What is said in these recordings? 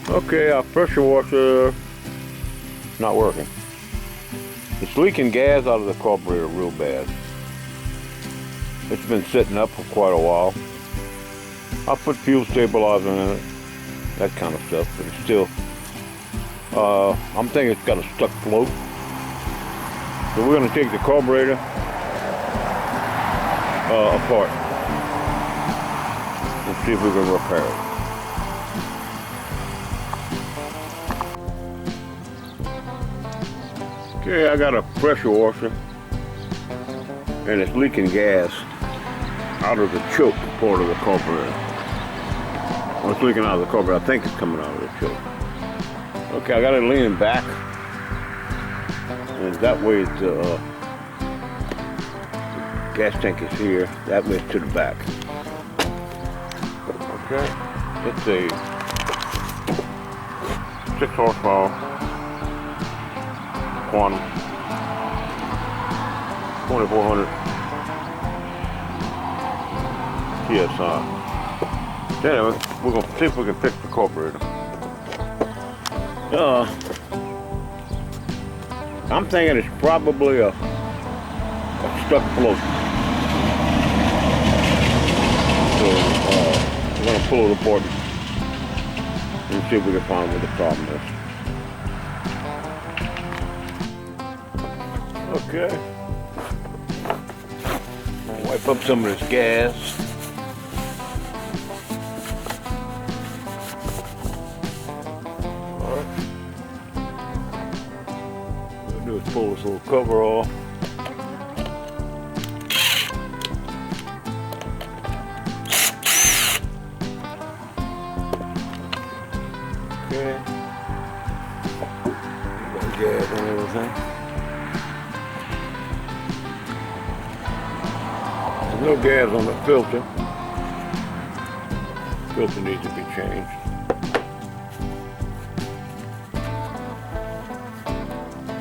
Okay, our pressure washer not working. It's leaking gas out of the carburetor real bad. It's been sitting up for quite a while. I put fuel stabilizer in it, that kind of stuff, but it's still, I'm thinking it's got a stuck float. So we're going to take the carburetor apart and see if we can repair it. Okay, I got a pressure washer and it's leaking gas out of the choke part of the carburetor. Well, it's leaking out of the carburetor. I think it's coming out of the choke. Okay, I got it leaning back, and that way the gas tank is here. That way it's to the back. Okay, it's a 6 horsepower Quantum 2400 PSI. So anyway, we're gonna see if we can fix the carburetor. I'm thinking it's probably a stuck float. So we're gonna pull it apart and see if we can find what the problem is. Okay. Wipe up some of this gas. Do is pull this little cover off. Okay. Got gas and everything. There's no gas on the filter. Filter needs to be changed.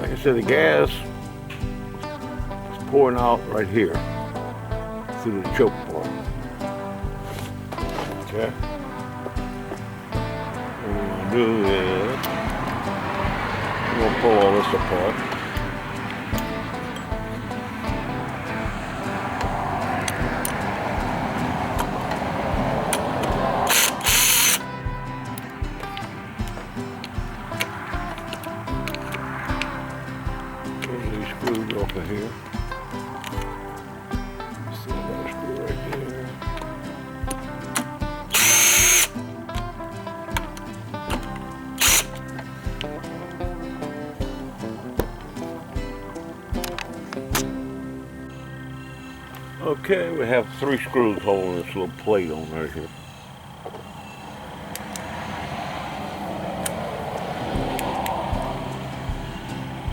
Like I said, the gas is pouring out right here through the choke part. Okay. What we're going to do is we're going to pull all this apart. Screws off of here. See, I got a screw right there. Okay, we have 3 screws holding this little plate on right here.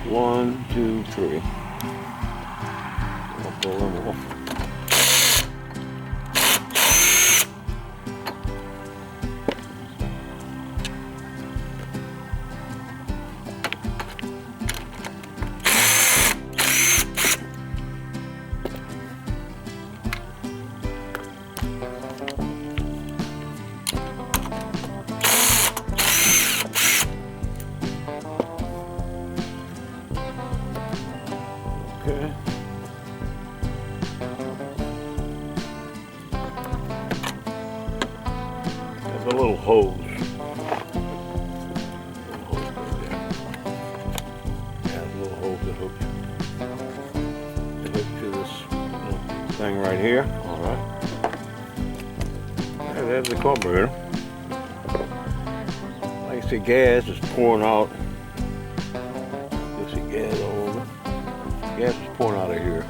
One, two, three. I'll pull them off. Okay. There's a little hose. A little hose that hooks to this little thing right here. All right. There's the carburetor. Like I said, gas is pouring out. You see gas all over. Gas is pouring out of here.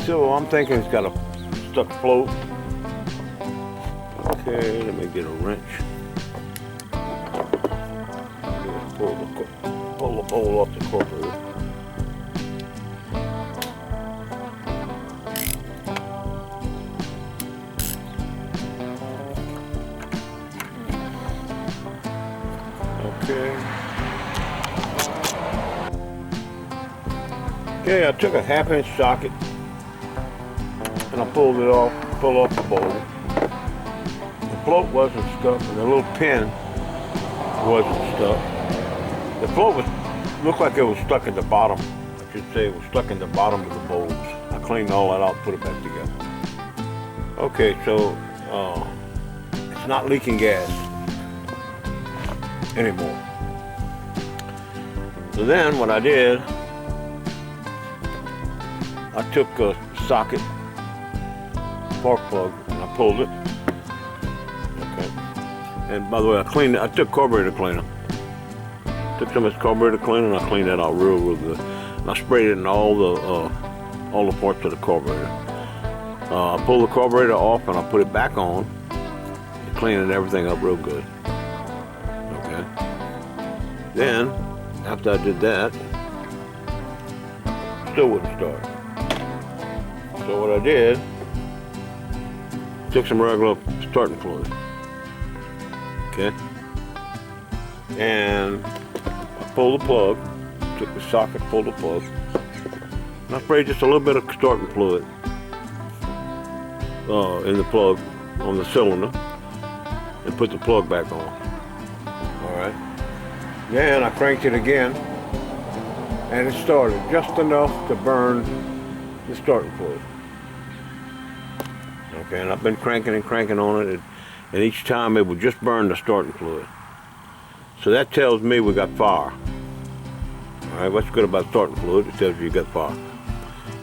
So I'm thinking it's got a stuck float. Okay, let me get a wrench. Pull the hole off the carburetor. Okay. Okay, I took a 1/2-inch socket and I pulled it off, pulled off the bowl, and float wasn't stuck and the little pin wasn't stuck. The float looked like it was stuck at the bottom. I should say it was stuck in the bottom of the bowls. I cleaned all that out and put it back together. Okay, so it's not leaking gas anymore. So then what I did, I took a socket spark plug and I pulled it. Okay. And by the way, I took carburetor cleaner. Took some of this carburetor cleaner and I cleaned that out real good. And I sprayed it in all the parts of the carburetor. I pulled the carburetor off and I put it back on, cleaning everything up real good. Okay. Then, after I did that, still wouldn't start. So what I did, took some regular starting fluid. Okay. And I pulled the plug, took the socket, pulled the plug, and I sprayed just a little bit of starting fluid in the plug on the cylinder and put the plug back on. Alright. Then I cranked it again and it started just enough to burn the starting fluid. Okay, and I've been cranking and cranking on it, and each time it would just burn the starting fluid. So that tells me we got fire. Alright, what's good about starting fluid? It tells you got fire.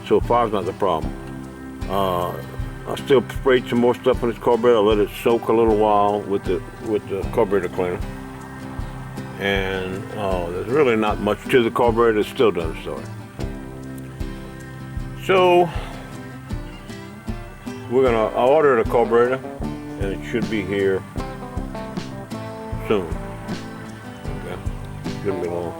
So fire's not the problem. I still sprayed some more stuff on this carburetor. I let it soak a little while with the carburetor cleaner. And there's really not much to the carburetor. It still doesn't start. So I ordered a carburetor, and it should be here soon. Okay, shouldn't be long.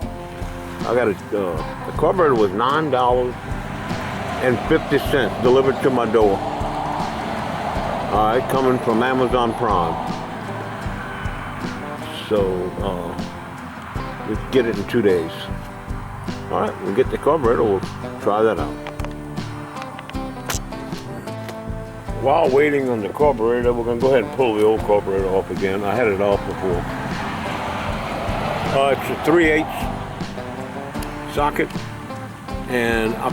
I got the carburetor was $9.50 delivered to my door. All right, coming from Amazon Prime. So we get it in 2 days. All right, we'll get the carburetor. We'll try that out. While waiting on the carburetor, we're gonna go ahead and pull the old carburetor off again. I had it off before. It's a 3/8 socket, and I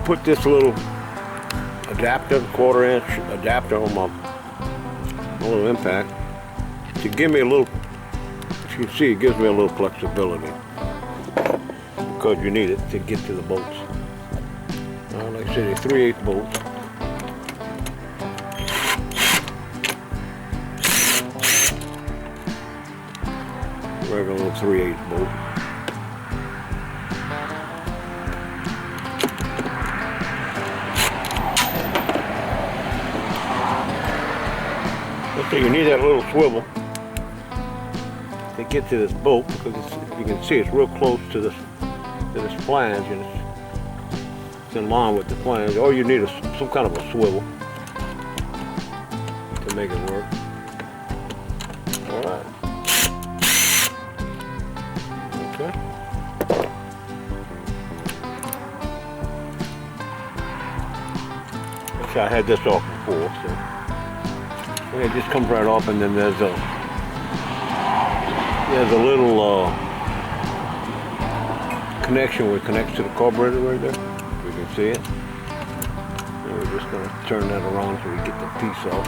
put this little adapter, 1/4 inch adapter on my little impact to give me a little, as you can see, it gives me a little flexibility because you need it to get to the bolts. Like I said, they're 3/8 bolts. Regular little 3/8 bolt. So you need that little swivel to get to this bolt because you can see it's real close to this flange, and it's in line with the flange. Or you need some kind of a swivel to make it work. All right. Okay. Actually, I had this off before, so. It just comes right off, and then there's a little connection where it connects to the carburetor right there. You can see it. And we're just going to turn that around so we get the piece off.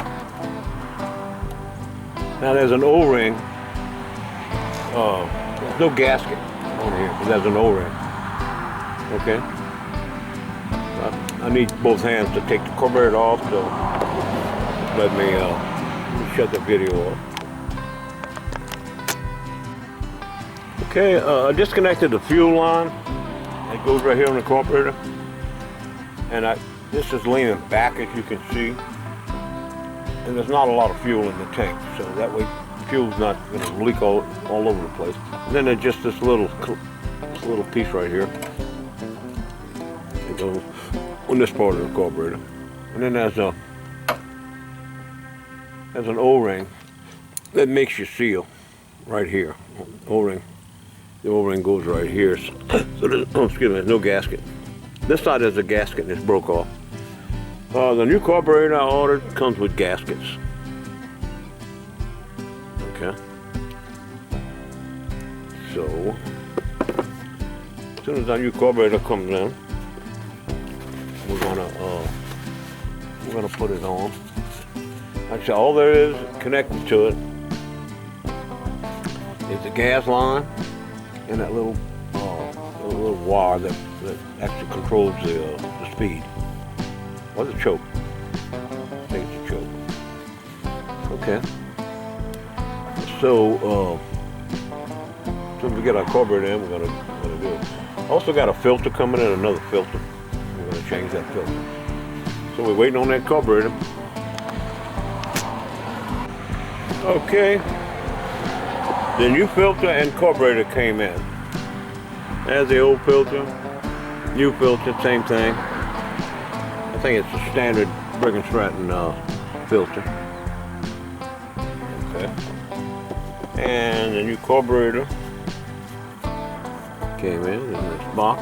Now there's an O-ring. There's no gasket on here, but there's an O-ring. Okay. I need both hands to take the carburetor off, so let me shut the video off. Okay, I disconnected the fuel line. It goes right here on the carburetor. And this is leaning back, as you can see. And there's not a lot of fuel in the tank, so that way fuel's not going to leak all over the place. And then there's just this little piece right here. It goes on this part of the carburetor. And then there's an O-ring that makes your seal right here. O-ring. The O-ring goes right here. So there's, there's no gasket. This side has a gasket and it's broke off. The new carburetor I ordered comes with gaskets. Okay. So, as soon as our new carburetor comes in, we're gonna put it on. Actually, all there is connected to it is the gas line and that little wire that actually controls the speed, or the choke. I think it's a choke. Okay. So, so we get our carburetor in, we're gonna do it. Also got a filter coming in, another filter. We're gonna change that filter. So we're waiting on that carburetor. Okay. The new filter and carburetor came in. There's the old filter, new filter, same thing. I think it's a standard Briggs & Stratton filter. Okay. And the new carburetor came in this box.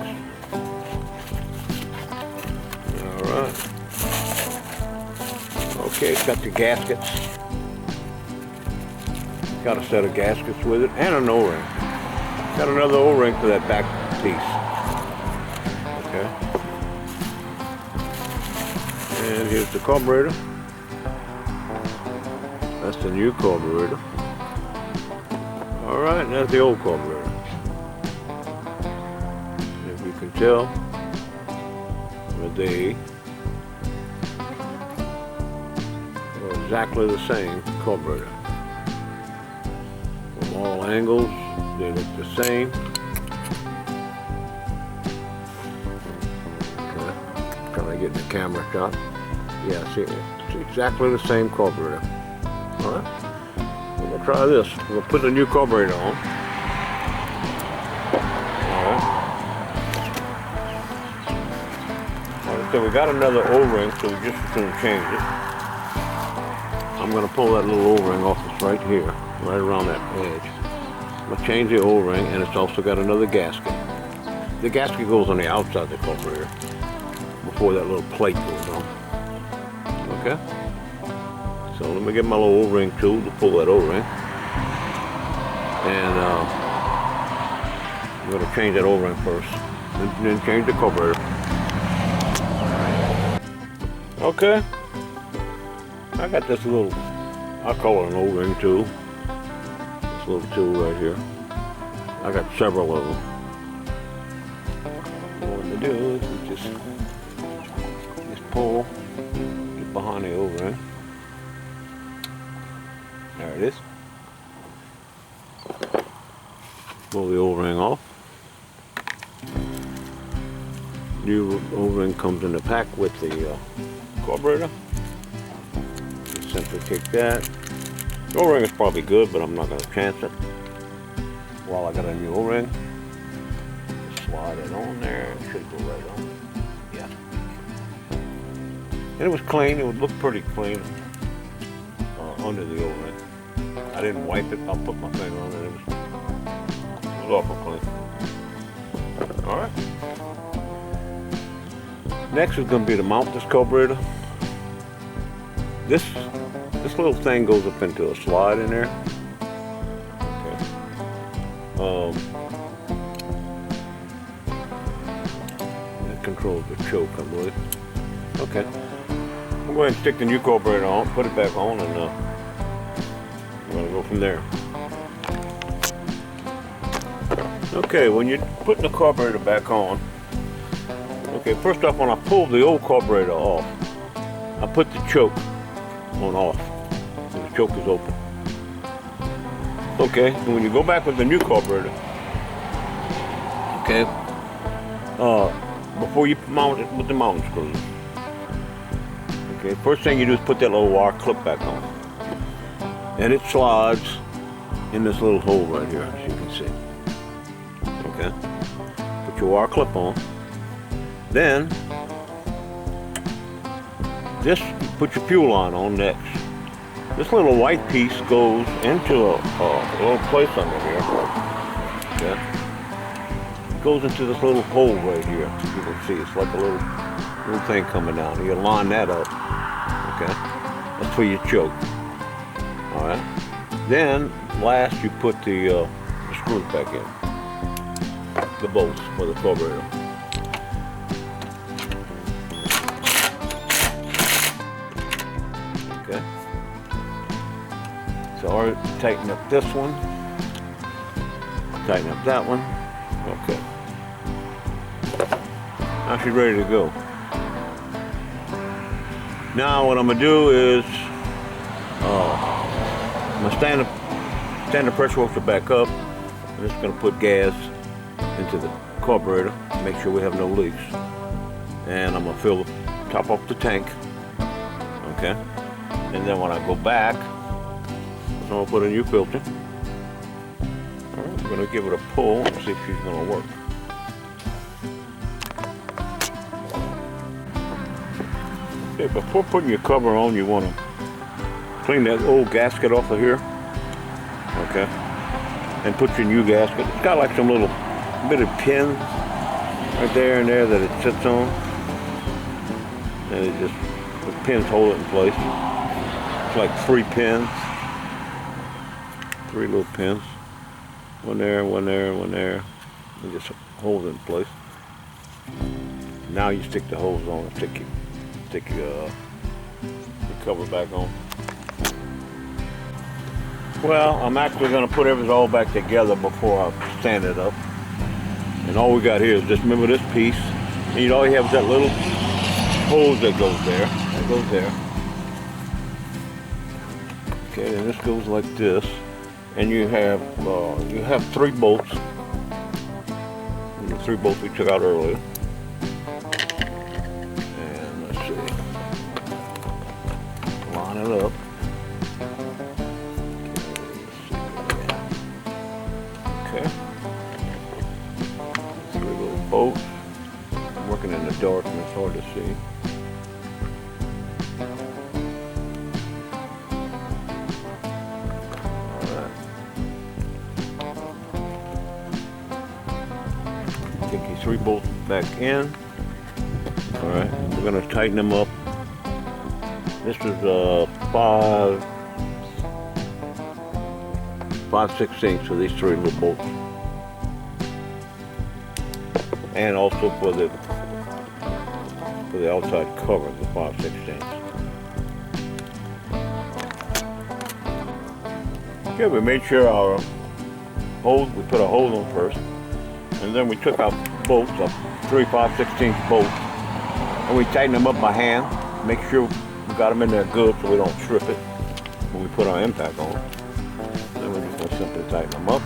Alright. Okay, it's got the gaskets. Got a set of gaskets with it and an O-ring. Got another O-ring for that back piece. Okay. And here's the carburetor. That's the new carburetor. Alright, and that's the old carburetor. If you can tell, they are exactly the same carburetor. From all angles, they look the same. Okay. Kind of getting the camera shot. Yeah, see, it's exactly the same carburetor. Alright. We're going to try this. We're going to put the new carburetor on. Alright. So we got another O-ring, so we're just going to change it. I'm going to pull that little O-ring off this right here, right around that edge. I'm going to change the O-ring, and it's also got another gasket. The gasket goes on the outside of the carburetor before that little plate goes on. Okay? So let me get my little O-ring tool to pull that O-ring. And I'm going to change that O-ring first, and then change the carburetor. Okay, I got this little, I call it an O-ring tool. This little tool right here. I got several of them. What I'm going to do is just pull, get behind the O-ring. There it is. Pull the O-ring off. New O-ring comes in the pack with the carburetor. Just simply take that. The O-ring is probably good, but I'm not going to chance it. While I got a new O-ring, slide it on there. It should go right on. Yeah. And it was clean. It would look pretty clean under the O-ring. I didn't wipe it. I'll put my finger on it. It was awful clean. All right. Next is going to be to mount this carburetor. This little thing goes up into a slide in there. Okay. It controls the choke, I believe. Okay. I'm going to stick the new carburetor on, put it back on, and we're going to go from there. Okay, when you're putting the carburetor back on, okay, first off, when I pull the old carburetor off, I put the choke on off. So the choke is open. Okay, and when you go back with the new carburetor, okay, before you mount it with the mounting screws, okay, first thing you do is put that little wire clip back on. And it slides in this little hole right here, as you can see. Okay, put your wire clip on. Then, this, put your fuel line on next. This little white piece goes into a little place under here. Okay. It goes into this little hole right here. You can see it's like a little thing coming down. You line that up. Okay. That's for your choke. All right. Then last you put the screws back in, the bolts for the carburetor. Okay. So I'll tighten up this one, tighten up that one. Okay. Now she's ready to go. Now what I'm gonna do is I'm gonna stand the pressure washer back up. I'm just gonna put gas into the carburetor, make sure we have no leaks. And I'm gonna fill the top off the tank. Okay. And then when I go back, I'm gonna put a new filter. All right, we're gonna give it a pull and see if she's gonna work. Okay, before putting your cover on, you wanna clean that old gasket off of here. Okay. And put your new gasket. It's got like some little bit of pins right there and there that it sits on. And it just, the pins hold it in place. It's like 3 pins. 3 little pins. One there, one there, one there. And just hold it in place. Now you stick the hose on and stick your cover back on. Well, I'm actually going to put everything all back together before I stand it up. And all we got here is just, remember this piece. And all you have is that little hose that goes there. That goes there. Okay, and this goes like this. And you have 3 bolts. And the 3 bolts we took out earlier. And let's see. Line it up. Okay. 3 little bolts. I'm working in the dark and it's hard to see. Take these 3 bolts back in. Alright, we're going to tighten them up. This is 5/16 for these 3 little bolts. And also for the outside cover, the 5/16. Okay, we made sure our hose, we put a hose on first. And then we took our bolts, our 3 5/16 bolts, and we tightened them up by hand. Make sure we got them in there good so we don't strip it when we put our impact on. Then we're just going to simply tighten them up.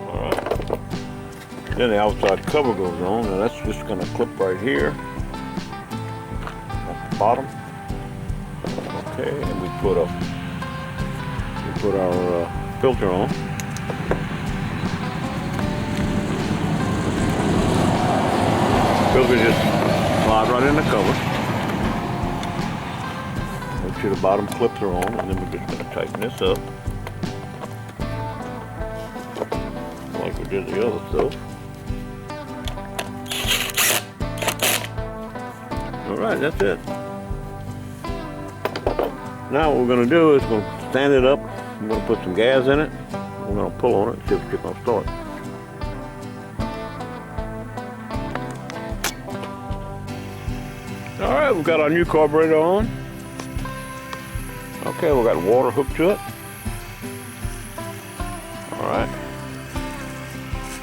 Alright. Then the outside cover goes on, and that's just going to clip right here at the bottom. Okay, and we put our filter on. Filter just slide right in the cover. Make sure the bottom clips are on, and then we're just going to tighten this up like we did the other stuff. All right, that's it. Now what we're going to do is we're going to stand it up. I'm going to put some gas in it. We're going to pull on it and see if it's going to start. Alright, we've got our new carburetor on. Okay, we've got water hooked to it. Alright.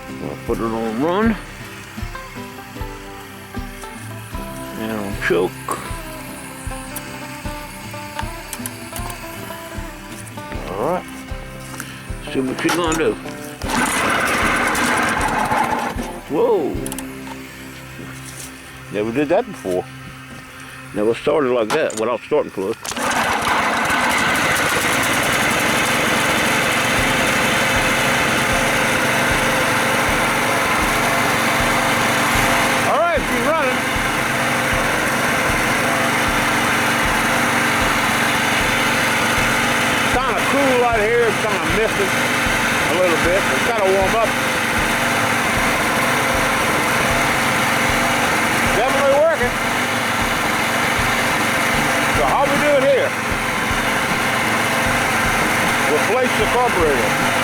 I'm going to put it on run. And on choke. Alright, see what she's gonna do. Whoa! Never did that before. Never started like that without starting plug. Alright, she's running. Cool out here, it's kind of misty a little bit. It's got to warm up. Definitely replace the carburetor.